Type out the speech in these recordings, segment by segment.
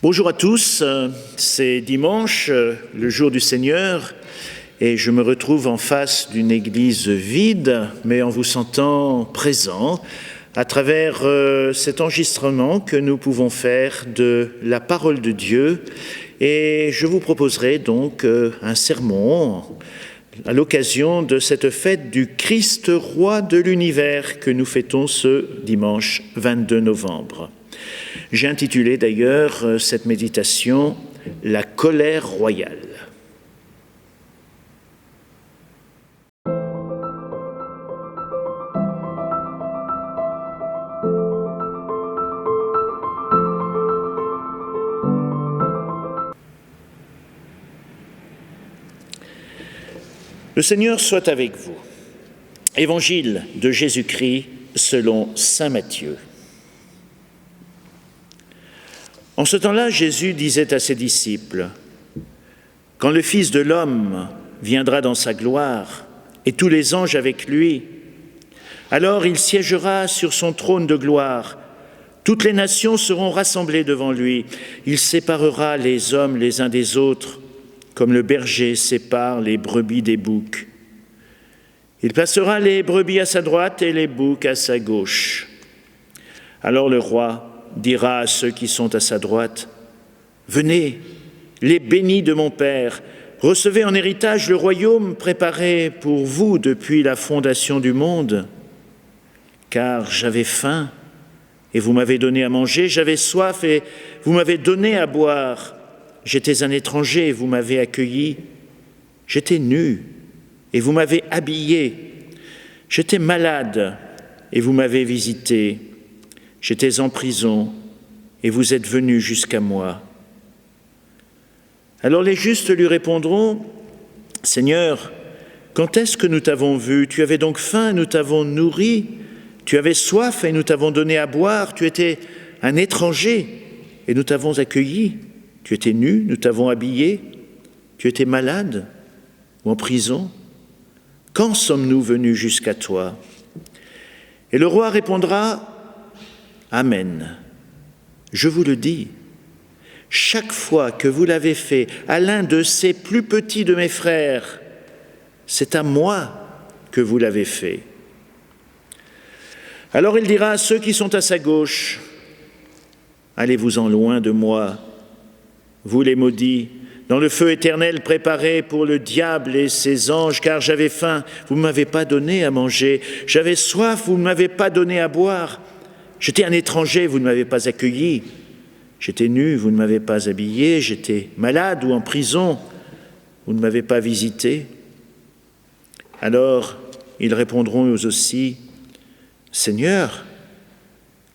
Bonjour à tous, c'est dimanche, le jour du Seigneur, et je me retrouve en face d'une église vide, mais en vous sentant présent à travers cet enregistrement que nous pouvons faire de la parole de Dieu. Et je vous proposerai donc un sermon à l'occasion de cette fête du Christ roi de l'univers que nous fêtons ce dimanche 22 novembre. J'ai intitulé d'ailleurs cette méditation « La colère royale ». Le Seigneur soit avec vous. Évangile de Jésus-Christ selon saint Matthieu. En ce temps-là, Jésus disait à ses disciples, « Quand le Fils de l'homme viendra dans sa gloire, et tous les anges avec lui, alors il siégera sur son trône de gloire. Toutes les nations seront rassemblées devant lui. Il séparera les hommes les uns des autres, comme le berger sépare les brebis des boucs. Il placera les brebis à sa droite et les boucs à sa gauche. Alors le roi dira à ceux qui sont à sa droite, « Venez, les bénis de mon Père, recevez en héritage le royaume préparé pour vous depuis la fondation du monde. Car j'avais faim et vous m'avez donné à manger, j'avais soif et vous m'avez donné à boire. J'étais un étranger et vous m'avez accueilli. J'étais nu et vous m'avez habillé. J'étais malade et vous m'avez visité. J'étais en prison et vous êtes venus jusqu'à moi. » Alors les justes lui répondront, « Seigneur, quand est-ce que nous t'avons vu? Tu avais donc faim et nous t'avons nourri. Tu avais soif et nous t'avons donné à boire. Tu étais un étranger et nous t'avons accueilli. Tu étais nu, nous t'avons habillé. Tu étais malade ou en prison. Quand sommes-nous venus jusqu'à toi? » Et le roi répondra, « Amen. Je vous le dis, chaque fois que vous l'avez fait à l'un de ces plus petits de mes frères, c'est à moi que vous l'avez fait. » Alors il dira à ceux qui sont à sa gauche, « Allez-vous-en loin de moi, vous les maudits, dans le feu éternel préparé pour le diable et ses anges, car j'avais faim, vous ne m'avez pas donné à manger, j'avais soif, vous ne m'avez pas donné à boire. J'étais un étranger, vous ne m'avez pas accueilli. J'étais nu, vous ne m'avez pas habillé. J'étais malade ou en prison, vous ne m'avez pas visité. » Alors, ils répondront eux aussi, « Seigneur,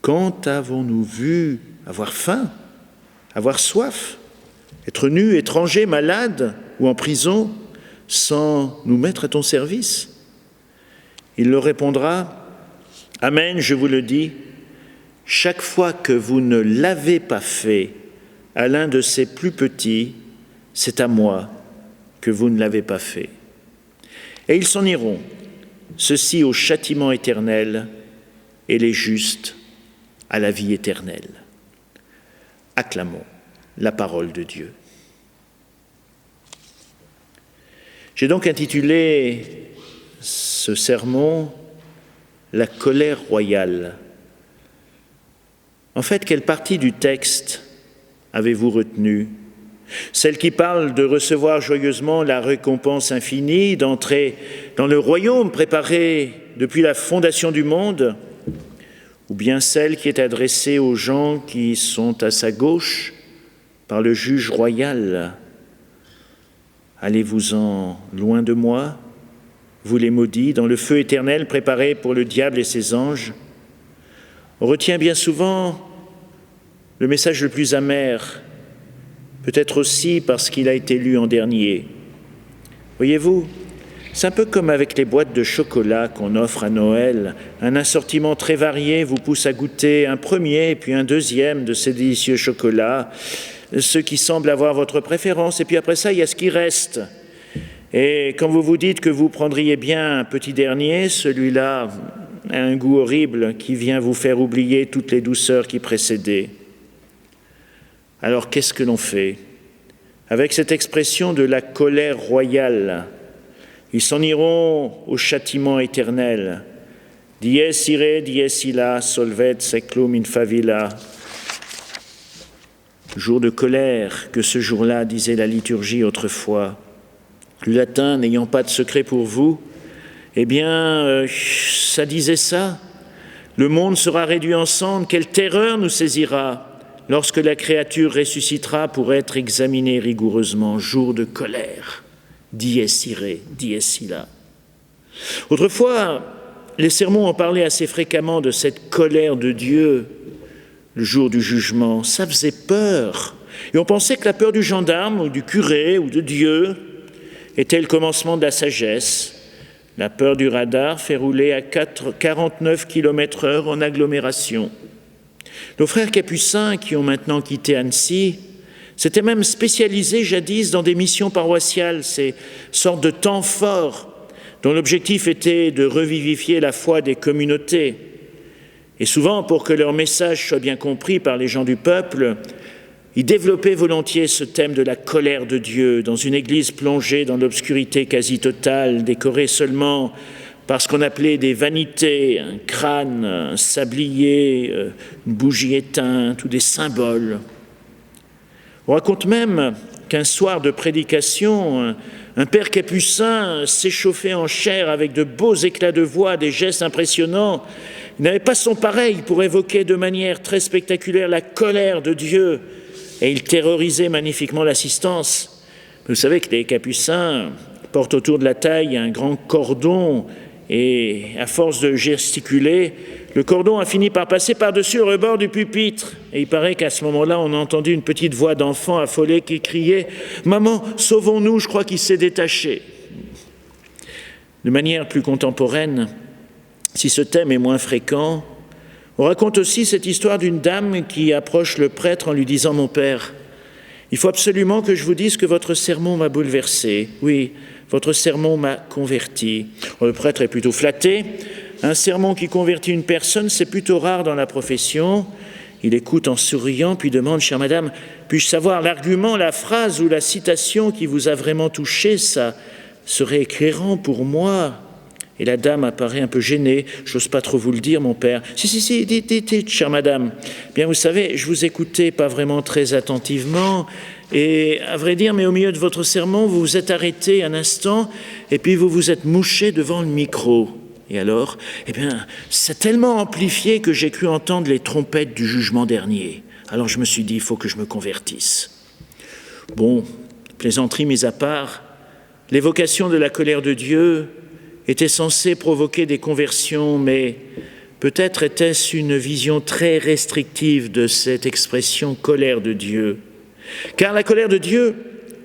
quand avons-nous vu avoir faim, avoir soif, être nu, étranger, malade ou en prison, sans nous mettre à ton service ?» Il leur répondra, « Amen, je vous le dis, chaque fois que vous ne l'avez pas fait à l'un de ces plus petits, c'est à moi que vous ne l'avez pas fait. » Et ils s'en iront, ceux-ci au châtiment éternel et les justes à la vie éternelle. Acclamons la parole de Dieu. J'ai donc intitulé ce sermon « La colère royale ». En fait, quelle partie du texte avez-vous retenu? Celle qui parle de recevoir joyeusement la récompense infinie, d'entrer dans le royaume préparé depuis la fondation du monde, ou bien celle qui est adressée aux gens qui sont à sa gauche par le juge royal? Allez-vous-en loin de moi, vous les maudits, dans le feu éternel préparé pour le diable et ses anges? On retient bien souvent le message le plus amer, peut-être aussi parce qu'il a été lu en dernier. Voyez-vous, c'est un peu comme avec les boîtes de chocolat qu'on offre à Noël. Un assortiment très varié vous pousse à goûter un premier puis un deuxième de ces délicieux chocolats, ceux qui semblent avoir votre préférence, et puis après ça, il y a ce qui reste. Et quand vous vous dites que vous prendriez bien un petit dernier, celui-là a un goût horrible qui vient vous faire oublier toutes les douceurs qui précédaient. Alors qu'est-ce que l'on fait? Avec cette expression de la colère royale, ils s'en iront au châtiment éternel. Dies ire, dies illa, solvet seclum in favilla. Jour de colère que ce jour-là, disait la liturgie autrefois. Le latin n'ayant pas de secret pour vous, eh bien, ça disait ça. Le monde sera réduit en cendres, quelle terreur nous saisira lorsque la créature ressuscitera pour être examinée rigoureusement. Jour de colère, dies ire, dies illa. Autrefois, les sermons en parlaient assez fréquemment de cette colère de Dieu, le jour du jugement. Ça faisait peur. Et on pensait que la peur du gendarme ou du curé ou de Dieu était le commencement de la sagesse. La peur du radar fait rouler à 49 km/h en agglomération. Nos frères capucins, qui ont maintenant quitté Annecy, s'étaient même spécialisés jadis dans des missions paroissiales, ces sortes de temps forts, dont l'objectif était de revivifier la foi des communautés. Et souvent, pour que leur message soit bien compris par les gens du peuple, ils développaient volontiers ce thème de la colère de Dieu dans une église plongée dans l'obscurité quasi totale, décorée seulement par ce qu'on appelait des vanités, un crâne, un sablier, une bougie éteinte ou des symboles. On raconte même qu'un soir de prédication, un père capucin s'échauffait en chair avec de beaux éclats de voix, des gestes impressionnants. Il n'avait pas son pareil pour évoquer de manière très spectaculaire la colère de Dieu, et il terrorisait magnifiquement l'assistance. Vous savez que les capucins portent autour de la taille un grand cordon, et à force de gesticuler, le cordon a fini par passer par-dessus le rebord du pupitre. Et il paraît qu'à ce moment-là, on a entendu une petite voix d'enfant affolée qui criait « Maman, sauvons-nous, je crois qu'il s'est détaché ». De manière plus contemporaine, si ce thème est moins fréquent, on raconte aussi cette histoire d'une dame qui approche le prêtre en lui disant « Mon père, il faut absolument que je vous dise que votre sermon m'a bouleversé. Oui, votre sermon m'a converti. » Le prêtre est plutôt flatté. Un sermon qui convertit une personne, c'est plutôt rare dans la profession. Il écoute en souriant, puis demande « Chère madame, puis-je savoir l'argument, la phrase ou la citation qui vous a vraiment touché? Ça serait éclairant pour moi. » Et la dame apparaît un peu gênée. « J'ose pas trop vous le dire, mon père. »« Si, dites, chère madame. Bien, vous savez, je vous écoutais pas vraiment très attentivement. Et à vrai dire, mais au milieu de votre sermon, vous vous êtes arrêté un instant et puis vous vous êtes mouché devant le micro. Et alors, eh bien, ça a tellement amplifié que j'ai cru entendre les trompettes du jugement dernier. Alors je me suis dit, il faut que je me convertisse. » Bon, plaisanterie mise à part, l'évocation de la colère de Dieu était censée provoquer des conversions, mais peut-être était-ce une vision très restrictive de cette expression « colère de Dieu ». Car la colère de Dieu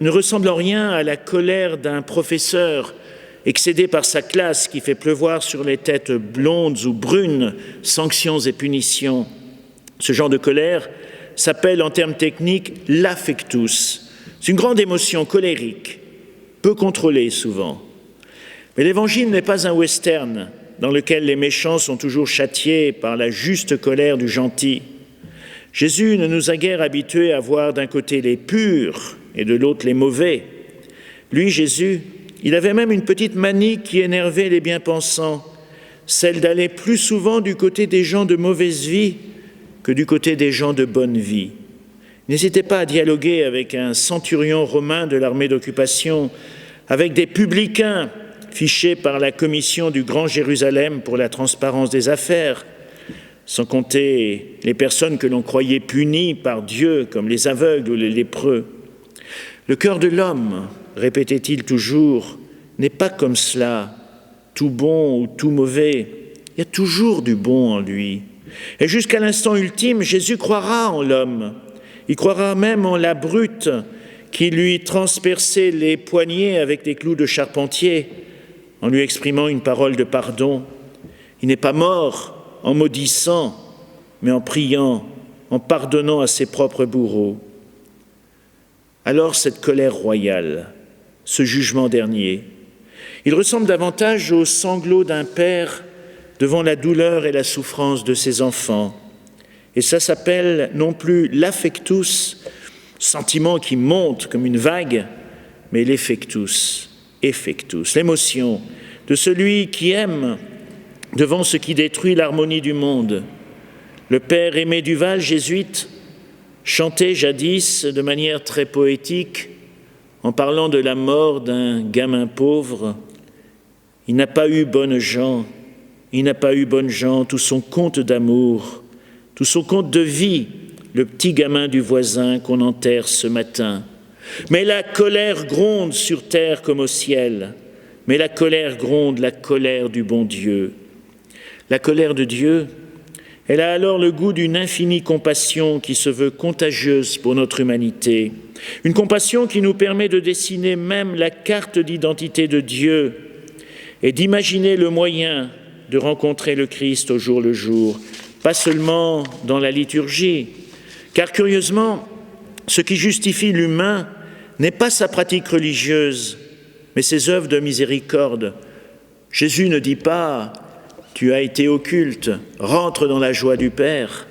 ne ressemble en rien à la colère d'un professeur excédé par sa classe qui fait pleuvoir sur les têtes blondes ou brunes sanctions et punitions. Ce genre de colère s'appelle en termes techniques l'affectus. C'est une grande émotion colérique, peu contrôlée souvent. Mais l'Évangile n'est pas un western dans lequel les méchants sont toujours châtiés par la juste colère du gentil. Jésus ne nous a guère habitués à voir d'un côté les purs et de l'autre les mauvais. Lui, Jésus, il avait même une petite manie qui énervait les bien-pensants, celle d'aller plus souvent du côté des gens de mauvaise vie que du côté des gens de bonne vie. Il n'hésitait pas à dialoguer avec un centurion romain de l'armée d'occupation, avec des publicains fichés par la commission du Grand Jérusalem pour la transparence des affaires, sans compter les personnes que l'on croyait punies par Dieu, comme les aveugles ou les lépreux. Le cœur de l'homme, répétait-il toujours, n'est pas comme cela, tout bon ou tout mauvais. Il y a toujours du bon en lui. Et jusqu'à l'instant ultime, Jésus croira en l'homme. Il croira même en la brute qui lui transperçait les poignets avec des clous de charpentier en lui exprimant une parole de pardon. Il n'est pas mort en maudissant, mais en priant, en pardonnant à ses propres bourreaux. Alors cette colère royale, ce jugement dernier, il ressemble davantage aux sanglots d'un père devant la douleur et la souffrance de ses enfants. Et ça s'appelle non plus l'affectus, sentiment qui monte comme une vague, mais l'effectus, l'émotion de celui qui aime devant ce qui détruit l'harmonie du monde. Le père Aimé Duval, jésuite, chantait jadis de manière très poétique en parlant de la mort d'un gamin pauvre. Il n'a pas eu bonne gens, tout son compte d'amour, tout son compte de vie, le petit gamin du voisin qu'on enterre ce matin. Mais la colère gronde sur terre comme au ciel, mais la colère gronde, la colère du bon Dieu. La colère de Dieu, elle a alors le goût d'une infinie compassion qui se veut contagieuse pour notre humanité, une compassion qui nous permet de dessiner même la carte d'identité de Dieu et d'imaginer le moyen de rencontrer le Christ au jour le jour, pas seulement dans la liturgie, car curieusement, ce qui justifie l'humain n'est pas sa pratique religieuse, mais ses œuvres de miséricorde. Jésus ne dit pas « Tu as été au culte, rentre dans la joie du Père,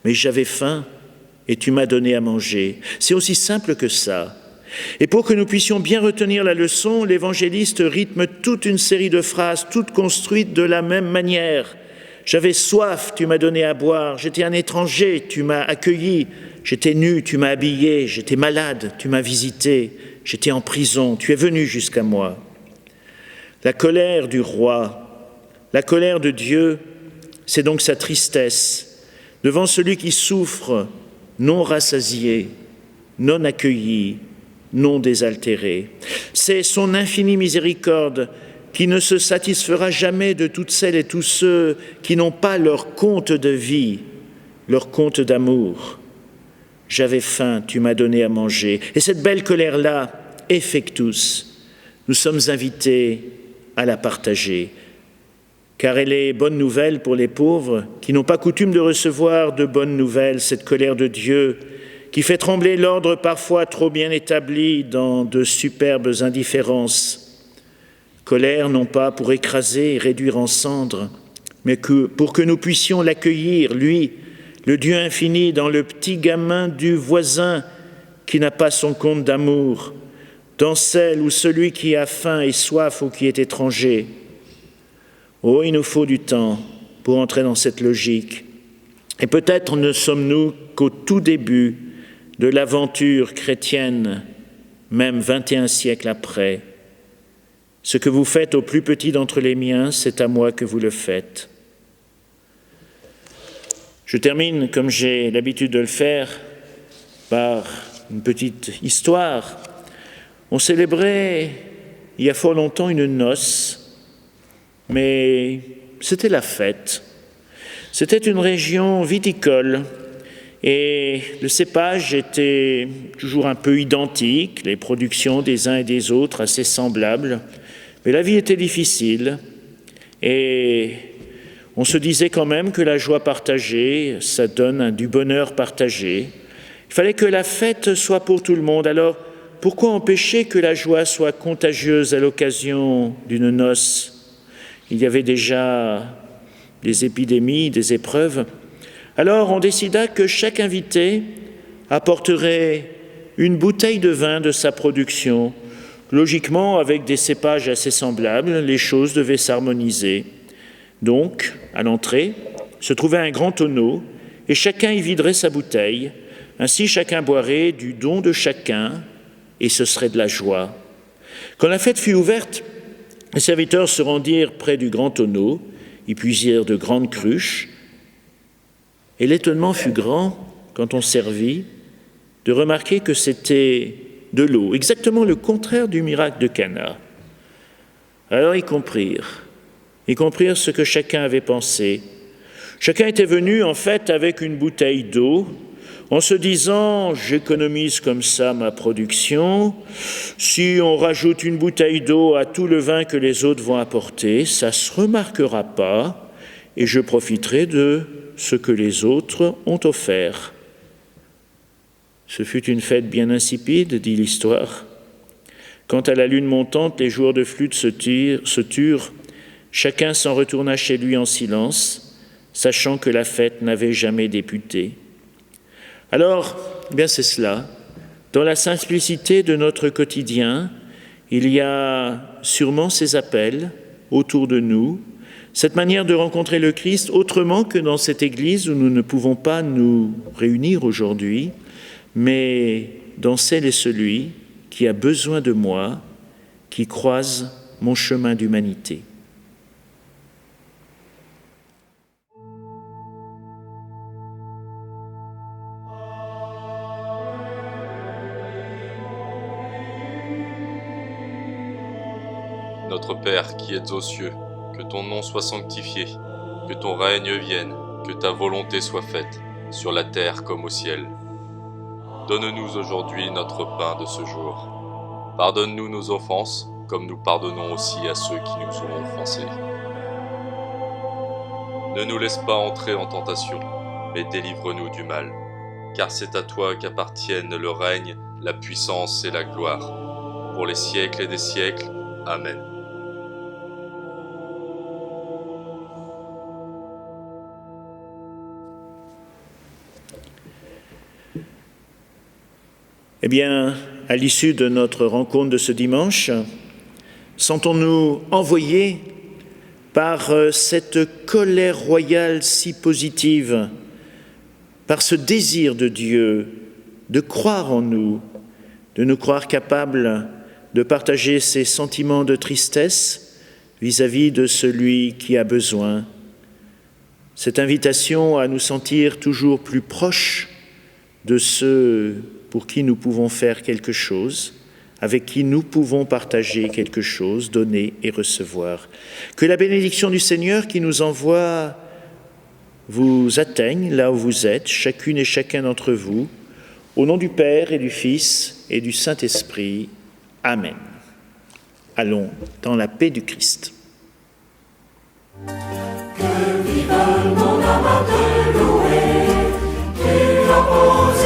mais j'avais faim et tu m'as donné à manger. » C'est aussi simple que ça. Et pour que nous puissions bien retenir la leçon, l'évangéliste rythme toute une série de phrases, toutes construites de la même manière. J'avais soif, tu m'as donné à boire. J'étais un étranger, tu m'as accueilli. J'étais nu, tu m'as habillé. J'étais malade, tu m'as visité. J'étais en prison, tu es venu jusqu'à moi. La colère du roi, la colère de Dieu, c'est donc sa tristesse devant celui qui souffre, non rassasié, non accueilli, non désaltéré. C'est son infinie miséricorde qui ne se satisfera jamais de toutes celles et tous ceux qui n'ont pas leur compte de vie, leur compte d'amour. J'avais faim, tu m'as donné à manger. Et cette belle colère-là, effectus, nous sommes invités à la partager, car elle est bonne nouvelle pour les pauvres qui n'ont pas coutume de recevoir de bonnes nouvelles, cette colère de Dieu qui fait trembler l'ordre parfois trop bien établi dans de superbes indifférences. Colère non pas pour écraser et réduire en cendres, mais pour que nous puissions l'accueillir, lui, le Dieu infini, dans le petit gamin du voisin qui n'a pas son compte d'amour, dans celle ou celui qui a faim et soif ou qui est étranger. Oh, il nous faut du temps pour entrer dans cette logique. Et peut-être ne sommes-nous qu'au tout début de l'aventure chrétienne, même 21 siècles après. Ce que vous faites au plus petit d'entre les miens, c'est à moi que vous le faites. Je termine, comme j'ai l'habitude de le faire, par une petite histoire. On célébrait il y a fort longtemps une noce, mais c'était la fête. C'était une région viticole et le cépage était toujours un peu identique, les productions des uns et des autres assez semblables, mais la vie était difficile et on se disait quand même que la joie partagée, ça donne du bonheur partagé. Il fallait que la fête soit pour tout le monde. Alors, pourquoi empêcher que la joie soit contagieuse à l'occasion d'une noce ? Il y avait déjà des épidémies, des épreuves. Alors, on décida que chaque invité apporterait une bouteille de vin de sa production. Logiquement, avec des cépages assez semblables, les choses devaient s'harmoniser. Donc, à l'entrée, se trouvait un grand tonneau et chacun y viderait sa bouteille. Ainsi, chacun boirait du don de chacun et ce serait de la joie. Quand la fête fut ouverte, les serviteurs se rendirent près du grand tonneau, y puisèrent de grandes cruches et l'étonnement fut grand, quand on servit, de remarquer que c'était de l'eau, exactement le contraire du miracle de Cana. Alors ils comprirent ce que chacun avait pensé. Chacun était venu en fait avec une bouteille d'eau, en se disant « j'économise comme ça ma production, si on rajoute une bouteille d'eau à tout le vin que les autres vont apporter, ça ne se remarquera pas et je profiterai de ce que les autres ont offert. » Ce fut une fête bien insipide, dit l'histoire. Quand à la lune montante, les joueurs de flûte se turent, chacun s'en retourna chez lui en silence, sachant que la fête n'avait jamais débuté. Alors, bien c'est cela, Dans la simplicité de notre quotidien, il y a sûrement ces appels autour de nous, cette manière de rencontrer le Christ autrement que dans cette église où nous ne pouvons pas nous réunir aujourd'hui, mais dans celle et celui qui a besoin de moi, qui croise mon chemin d'humanité. Notre Père qui êtes aux cieux, que ton nom soit sanctifié, que ton règne vienne, que ta volonté soit faite, sur la terre comme au ciel. Donne-nous aujourd'hui notre pain de ce jour. Pardonne-nous nos offenses, comme nous pardonnons aussi à ceux qui nous ont offensés. Ne nous laisse pas entrer en tentation, mais délivre-nous du mal. Car c'est à toi qu'appartiennent le règne, la puissance et la gloire, pour les siècles et des siècles. Amen. Eh bien, à l'issue de notre rencontre de ce dimanche, sentons-nous envoyés par cette colère royale si positive, par ce désir de Dieu de croire en nous, de nous croire capables de partager ces sentiments de tristesse vis-à-vis de celui qui a besoin. Cette invitation à nous sentir toujours plus proches de ceux pour qui nous pouvons faire quelque chose, avec qui nous pouvons partager quelque chose, donner et recevoir. Que la bénédiction du Seigneur qui nous envoie vous atteigne là où vous êtes, chacune et chacun d'entre vous, au nom du Père et du Fils et du Saint-Esprit. Amen. Allons dans la paix du Christ. Que vive mon âme à te louer, tu as posé